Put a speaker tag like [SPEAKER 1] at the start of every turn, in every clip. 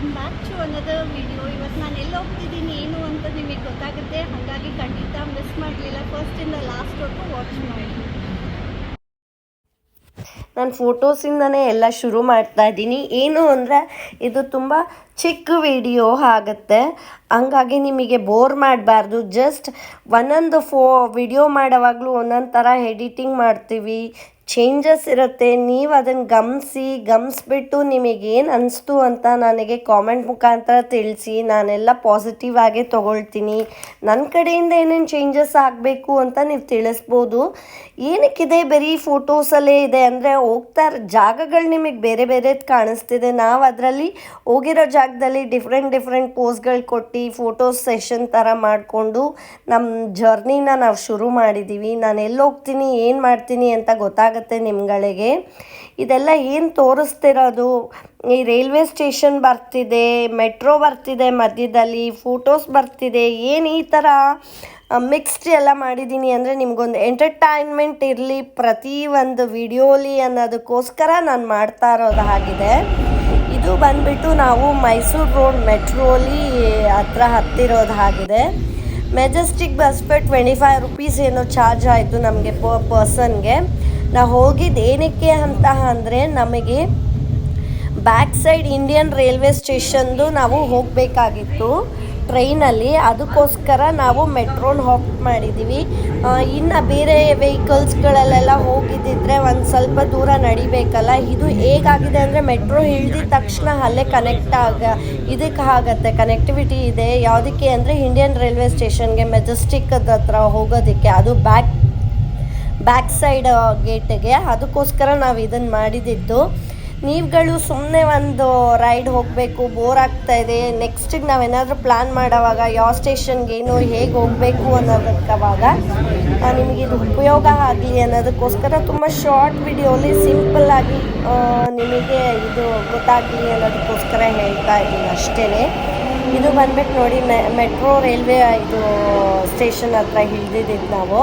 [SPEAKER 1] Welcome back to another video. ಇವತ್ತು ನಾನು ಎಲ್ಲಿ ಹೋಗ್ತಿದ್ದೀನಿ ಏನು ಅಂತ ನಿಮಗೆ ಗೊತ್ತಾಗುತ್ತೆ, ಹಾಗಾಗಿ ಖಂಡಿತ ಮಿಸ್ ಮಾಡಲಿಲ್ಲ. ಫಸ್ಟಿಂದ ಲಾಸ್ಟ್ವರೆಗೂ ವಾಚ್ ಮಾಡಿ.
[SPEAKER 2] ನಾನು ಫೋಟೋಸಿಂದನೇ ಎಲ್ಲ ಶುರು ಮಾಡ್ತಾ ಇದ್ದೀನಿ. ಏನು ಅಂದರೆ ಇದು ತುಂಬ ಚಿಕ್ಕ ವಿಡಿಯೋ ಆಗುತ್ತೆ, ಹಂಗಾಗಿ ನಿಮಗೆ ಬೋರ್ ಮಾಡಬಾರ್ದು. ಜಸ್ಟ್ ಒಂದೊಂದು ವಿಡಿಯೋ ಮಾಡೋವಾಗಲೂ ಒಂದೊಂದು ಥರ ಎಡಿಟಿಂಗ್ ಮಾಡ್ತೀವಿ, ಚೇಂಜಸ್ ಇರುತ್ತೆ. ನೀವು ಅದನ್ನು ಗಮನಿಸ್ಬಿಟ್ಟು ನಿಮಗೇನು ಅನಿಸ್ತು ಅಂತ ನನಗೆ ಕಾಮೆಂಟ್ ಮುಖಾಂತರ ತಿಳಿಸಿ. ನಾನೆಲ್ಲ ಪಾಸಿಟಿವ್ ಆಗೇ ತೊಗೊಳ್ತೀನಿ. ನನ್ನ ಕಡೆಯಿಂದ ಏನೇನು ಚೇಂಜಸ್ ಆಗಬೇಕು ಅಂತ ನೀವು ತಿಳಿಸ್ಬೋದು. ಏನಕ್ಕಿದೆ ಬರೀ ಫೋಟೋಸಲ್ಲೇ ಇದೆ ಅಂದರೆ ಹೋಗ್ತಾ ಜಾಗಗಳು ನಿಮಗೆ ಬೇರೆ ಬೇರೆದು ಕಾಣಿಸ್ತಿದೆ. ನಾವು ಅದರಲ್ಲಿ ಹೋಗಿರೋ ಜಾಗದಲ್ಲಿ ಡಿಫ್ರೆಂಟ್ ಪೋಸ್ಗಳು ಕೊಟ್ಟು ಫೋಟೋಸ್ ಸೆಷನ್ ಥರ ಮಾಡಿಕೊಂಡು ನಮ್ಮ ಜರ್ನಿನ ನಾವು ಶುರು ಮಾಡಿದ್ದೀವಿ. ನಾನು ಎಲ್ಲಿ ಹೋಗ್ತೀನಿ ಏನು ಮಾಡ್ತೀನಿ ಅಂತ ಗೊತ್ತಾಗುತ್ತೆ ನಿಮ್ಗಳಿಗೆ. ಇದೆಲ್ಲ ಏನು ತೋರಿಸ್ತಿರೋದು, ಈ ರೈಲ್ವೆ ಸ್ಟೇಷನ್ ಬರ್ತಿದೆ, ಮೆಟ್ರೋ ಬರ್ತಿದೆ, ಮಧ್ಯದಲ್ಲಿ ಫೋಟೋಸ್ ಬರ್ತಿದೆ, ಏನು ಈ ಥರ ಮಿಕ್ಸ್ಡ್ ಎಲ್ಲ ಮಾಡಿದ್ದೀನಿ ಅಂದರೆ ನಿಮಗೊಂದು ಎಂಟರ್ಟೈನ್ಮೆಂಟ್ ಇರಲಿ ಪ್ರತಿ ಒಂದು ವಿಡಿಯೋಲಿ ಅನ್ನೋದಕ್ಕೋಸ್ಕರ ನಾನು ಮಾಡ್ತಾ ಇರೋದಾಗಿದೆ. ಇದು ಬಂದುಬಿಟ್ಟು ನಾವು ಮೈಸೂರು ರೋಡ್ ಮೆಟ್ರೋಲಿ ಹತ್ರ ಹತ್ತಿರೋದಾಗಿದೆ. ಮೆಜೆಸ್ಟಿಕ್ ಬಸ್ ಫೇರ್ 25 ರೂಪೀಸ್ ಏನೋ ಚಾರ್ಜ್ ಆಯಿತು ನಮಗೆ ಪರ್ಸನ್ಗೆ. ನಾವು ಹೋಗಿದ್ದು ಏನಕ್ಕೆ ಅಂತ ಅಂದರೆ ನಮಗೆ ಬ್ಯಾಕ್ ಸೈಡ್ ಇಂಡಿಯನ್ ರೈಲ್ವೆ ಸ್ಟೇಷನ್ದು ನಾವು ಹೋಗಬೇಕಾಗಿತ್ತು ಟ್ರೈನಲ್ಲಿ. ಅದಕ್ಕೋಸ್ಕರ ನಾವು ಮೆಟ್ರೋನ ಆಪ್ಟ್ ಮಾಡಿದ್ದೀವಿ. ಇನ್ನು ಬೇರೆ ವೆಹಿಕಲ್ಸ್ಗಳಲ್ಲೆಲ್ಲ ಹೋಗಿದ್ದಿದ್ರೆ ಒಂದು ಸ್ವಲ್ಪ ದೂರ ನಡಿಬೇಕಲ್ಲ. ಇದು ಹೇಗಾಗಿದೆ ಅಂದರೆ ಮೆಟ್ರೋ ಇಳಿದ ತಕ್ಷಣ ಅಲ್ಲೇ ಇದಕ್ಕೆ ಆಗುತ್ತೆ, ಕನೆಕ್ಟಿವಿಟಿ ಇದೆ. ಯಾವುದಕ್ಕೆ ಅಂದರೆ ಇಂಡಿಯನ್ ರೈಲ್ವೆ ಸ್ಟೇಷನ್ಗೆ ಮೆಜೆಸ್ಟಿಕ್ ಹತ್ರ ಹೋಗೋದಕ್ಕೆ, ಅದು ಬ್ಯಾಕ್ ಸೈಡ್ ಗೇಟಿಗೆ. ಅದಕ್ಕೋಸ್ಕರ ನಾವು ಇದನ್ನು ಮಾಡಿದ್ದು. ನೀವುಗಳು ಸುಮ್ಮನೆ ಒಂದು ರೈಡ್ ಹೋಗಬೇಕು, ಬೋರ್ ಆಗ್ತಾಯಿದೆ, ನೆಕ್ಸ್ಟಿಗೆ ನಾವೇನಾದರೂ ಪ್ಲ್ಯಾನ್ ಮಾಡೋವಾಗ ಯಾವ ಸ್ಟೇಷನ್ಗೆ ಏನು ಹೇಗೆ ಹೋಗಬೇಕು ಅನ್ನೋದಕ್ಕವಾಗ ನಿಮಗೆ ಇದು ಉಪಯೋಗ ಆಗಲಿ ಅನ್ನೋದಕ್ಕೋಸ್ಕರ ತುಂಬ ಶಾರ್ಟ್ ವಿಡಿಯೋಲಿ ಸಿಂಪಲ್ಲಾಗಿ ನಿಮಗೆ ಇದು ಗೊತ್ತಾಗಲಿ ಅನ್ನೋದಕ್ಕೋಸ್ಕರ ಹೇಳ್ತಾ ಇದ್ದೀನಿ ಅಷ್ಟೇ. ಇದು ಬಂದ್ಬಿಟ್ಟು ನೋಡಿ ಮೆಟ್ರೋ ರೈಲ್ವೆ ಇದು ಸ್ಟೇಷನ್ ಹತ್ರ ಇಳಿದಿದ್ದು ನಾವು.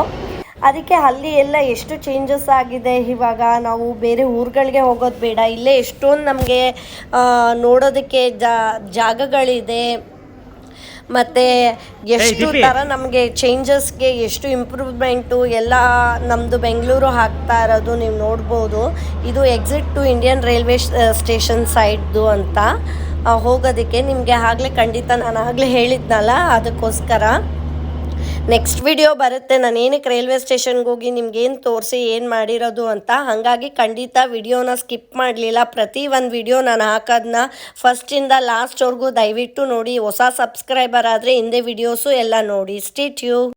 [SPEAKER 2] ಅದಕ್ಕೆ ಅಲ್ಲಿ ಎಲ್ಲ ಎಷ್ಟು ಚೇಂಜಸ್ ಆಗಿದೆ. ಇವಾಗ ನಾವು ಬೇರೆ ಊರುಗಳಿಗೆ ಹೋಗೋದು ಬೇಡ, ಇಲ್ಲೇ ಎಷ್ಟೊಂದು ನಮಗೆ ನೋಡೋದಕ್ಕೆ ಜಾಗಗಳಿದೆ. ಮತ್ತು ಎಷ್ಟು ಥರ ನಮಗೆ ಚೇಂಜಸ್ಗೆ ಎಷ್ಟು ಇಂಪ್ರೂವ್ಮೆಂಟು ಎಲ್ಲ ನಮ್ಮದು ಬೆಂಗಳೂರು ಆಗ್ತಾ ಇರೋದು ನೀವು ನೋಡ್ಬೋದು. ಇದು exit to Indian railway station ಸೈಡ್ದು ಅಂತ ಹೋಗೋದಕ್ಕೆ ನಿಮಗೆ ಆಗಲೇ ಖಂಡಿತ ನಾನು ಆಗಲೇ ಹೇಳಿದ್ನಲ್ಲ, ಅದಕ್ಕೋಸ್ಕರ ನೆಕ್ಸ್ಟ್ ವಿಡಿಯೋ ಬರುತ್ತೆ ನಾನು ಏನಕ್ಕೆ ರೈಲ್ವೆ ಸ್ಟೇಷನ್ಗೆ ಹೋಗಿ ನಿಮ್ಗೇನು ತೋರಿಸಿ ಏನು ಮಾಡಿರೋದು ಅಂತ. ಹಾಗಾಗಿ ಖಂಡಿತ ವಿಡಿಯೋನ ಸ್ಕಿಪ್ ಮಾಡಲಿಲ್ಲ. ಪ್ರತಿ ಒಂದು ವಿಡಿಯೋ ನಾನು ಹಾಕೋದನ್ನ ಫಸ್ಟಿಂದ ಲಾಸ್ಟ್ವರೆಗೂ ದಯವಿಟ್ಟು ನೋಡಿ. ಹೊಸ ಸಬ್ಸ್ಕ್ರೈಬರ್ ಆದರೆ ಹಿಂದೆ ವಿಡಿಯೋಸು ಎಲ್ಲ ನೋಡಿ. Stay tune.